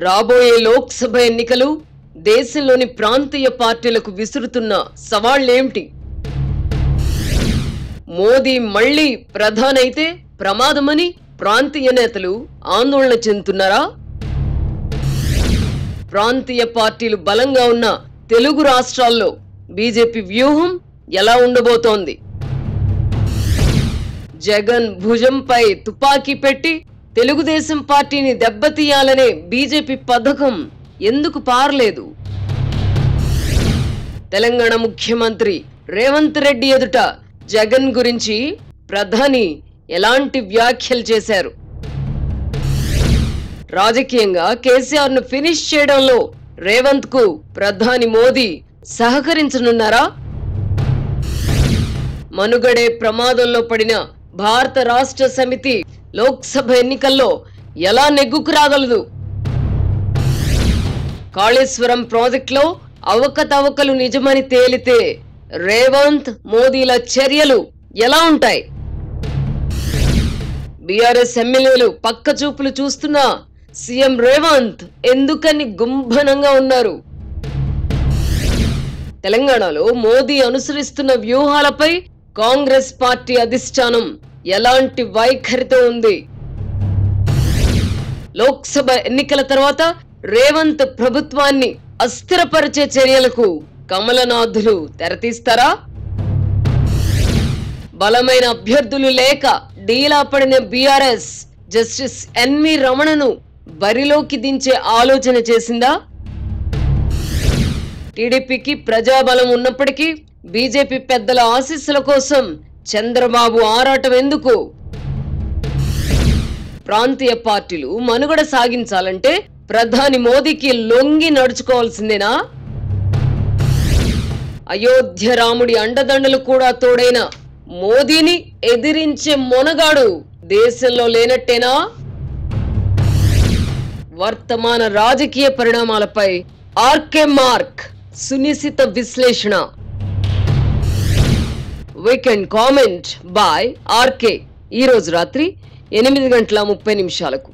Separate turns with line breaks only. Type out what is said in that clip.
రాబోయే లోక్సభ ఎన్నికలు దేశంలోని ప్రాంతీయ పార్టీలకు విసురుతున్న సవాళ్లేంటి? మోదీ మళ్లీ ప్రధానైతే ప్రమాదమని ప్రాంతీయ నేతలు ఆందోళన చెందుతున్నారా? ప్రాంతీయ పార్టీలు బలంగా ఉన్న తెలుగు రాష్ట్రాల్లో బీజేపీ వ్యూహం ఎలా ఉండబోతోంది? జగన్ భుజంపై తుపాకీ పెట్టి తెలుగుదేశం పార్టీని దెబ్బతీయాలనే బీజేపీ పథకం ఎందుకు పారలేదు? తెలంగాణ ముఖ్యమంత్రి రేవంత్ రెడ్డి ఎదుట జగన్ గురించి ప్రధాని ఎలాంటి వ్యాఖ్యలు చేశారు? రాజకీయంగా కేసీఆర్ ను ఫినిష్ చేయడంలో రేవంత్ కు ప్రధాని మోదీ సహకరించనున్నారా? మనుగడే ప్రమాదంలో పడిన భారత రాష్ట్ర సమితి లోక్సభ ఎన్నికల్లో ఎలా నెగ్గుకు రాగలదు? కాళేశ్వరం ప్రాజెక్టులో అవకతవకలు నిజమని తేలితే రేవంత్ మోదీల చర్యలు ఎలా ఉంటాయి? బీఆర్ఎస్ ఎమ్మెల్యేలు పక్క చూపులు చూస్తున్నా సీఎం రేవంత్ ఎందుకని గుంభనంగా ఉన్నారు? తెలంగాణలో మోదీ అనుసరిస్తున్న వ్యూహాలపై కాంగ్రెస్ పార్టీ అధిష్టానం ఎలాంటి వైఖరితో ఉంది? లోక్సభ ఎన్నికల తర్వాత రేవంత్ ప్రభుత్వాన్ని అస్థిరపరిచే చర్యలకు కమలనాథులు తెరతీస్తారా? బలమైన అభ్యర్థులు లేక డీలా పడిన బీఆర్ఎస్ జస్టిస్ ఎన్వి రమణను బరిలోకి దించే ఆలోచన చేసిందా? టీడీపీకి ప్రజాబలం ఉన్నప్పటికీ బీజేపీ పెద్దల ఆశీస్సుల కోసం చంద్రబాబు ఆరాటం ఎందుకు? ప్రాంతీయ పార్టీలు మనుగడ సాగించాలంటే ప్రధాని మోదీకి లొంగి నడుచుకోవాల్సిందేనా? అయోధ్య రాముడి అండదండలు కూడా తోడైన మోదీని ఎదిరించే మొనగాడు దేశంలో లేనట్టేనా? వర్తమాన రాజకీయ పరిణామాలపై ఆర్కే మార్క్ సునిశిత విశ్లేషణ. Weekend comment by RK. ఈ రోజు రాత్రి 8:30 గంటల 30 నిమిషాలకు.